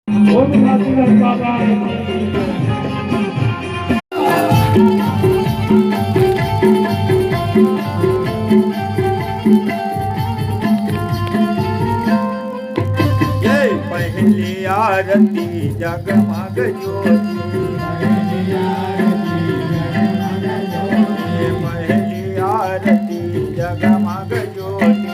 ओम काशीनाथ बाबा जय पहली आरती जगमग ज्योति पहली आरती जगमग ज्योति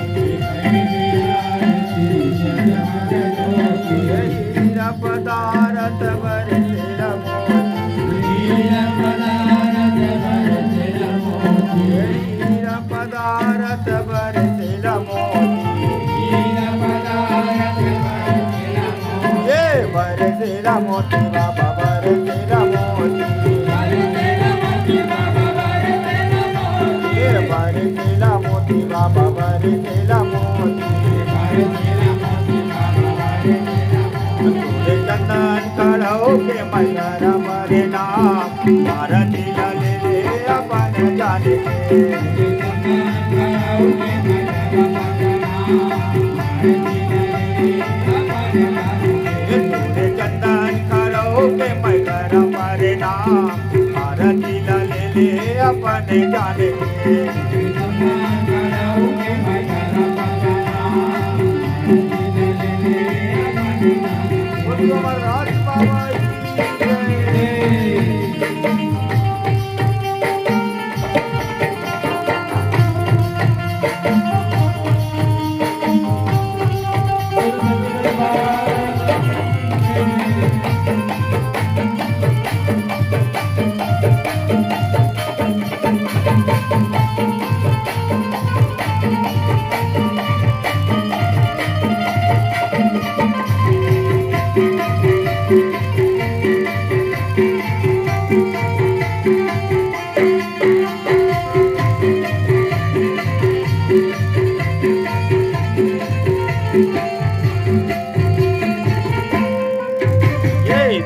हीरा पदारथ बरसिल मोती हीरा पदारथ बरसिल मोती ये बरसिल मोती बाबा बरसिल मोती ये बरसिल मोती बाबा बरसिल मोती चंदन करो के मगर मरे नाम भारती ले अपन जाने चंदन करो के मगर मरे नाम भारती ले अपन जाने राज बाबा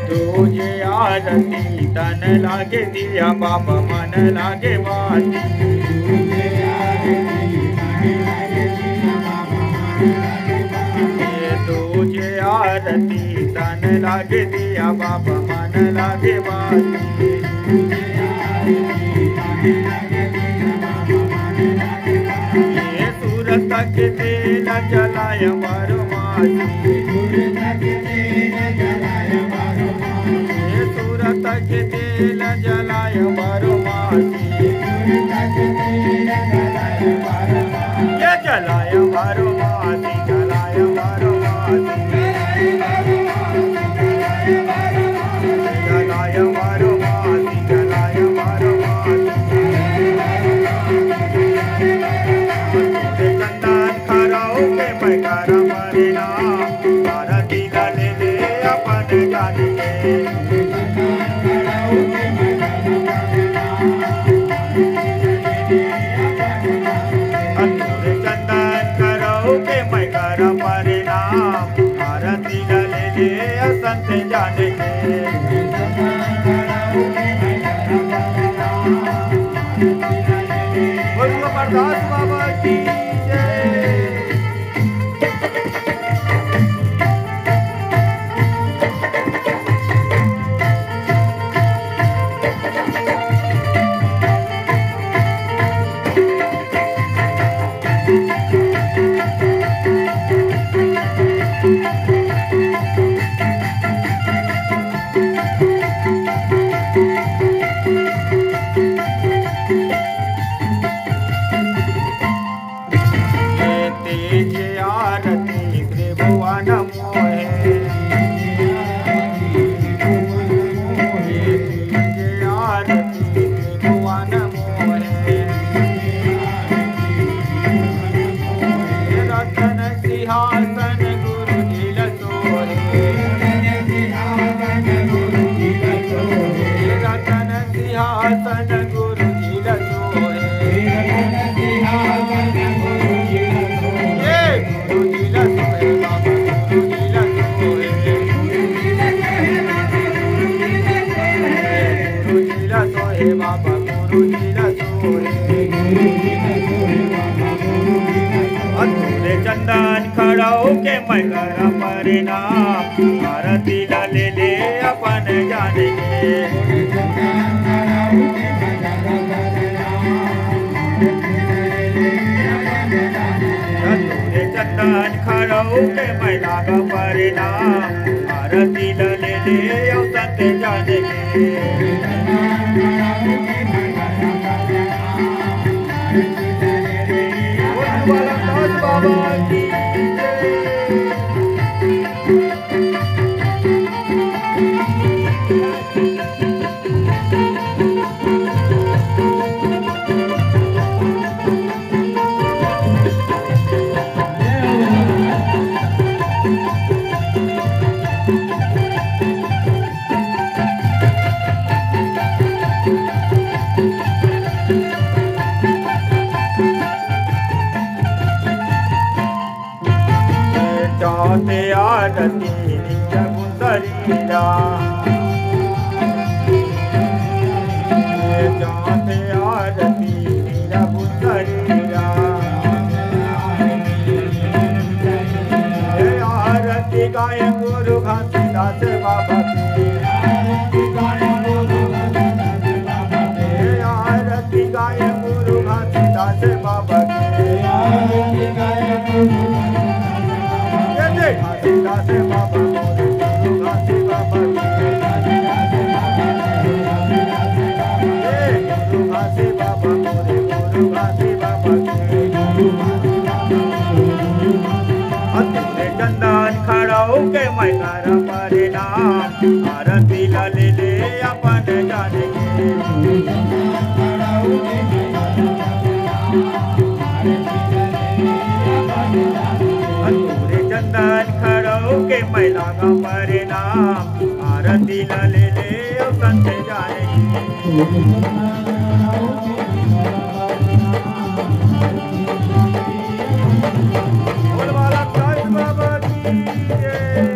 तुझे आरती तन लागे दिया बाबा मन लागे बाती तुझे आरती तन लागे दिया बाबा मन लागे बाती ये सूरत के तेल जलाय मारो मासी सूरत के तेल जलाय मारो मासी ये जलाय मारो मासी जलाय मारो मासी जलाय मारो मासी जलाय मारो मासी चंदन खराओ के पैकार मरे नाम भारती ले अपन जाने चंदन करो के मैं कर परिणाम भारती ले संत जाने के बोलो प्रदास बाबा की बाबा गुरु जी सोहे चंदन खड़ा होके मैं करा परिणाम आरती ला ले ले अपन जाने के चंदन खड़ा होके मैं लागा परिणाम आरती ला ले ले संत जाने बाबा की जाते आरती नित्य गुंदरीरा जाते आरती नित्य गुंदरीरा आरती गाय गुरु घासीदास बाबा की आरती गाय गुरु घासीदास बाबा की घासीदास बाबा गुरु घासी बाबा गुरु घासी बाबा गुरु घासी बाबा तेरे चंदन खड़ा होके मैं करा परिणाम आरती ला ले ले अपन जाने के चंदन खड़ा होके मैं लागा परिणाम आरती ला ले ले संत जाने बोल वाला बाबा की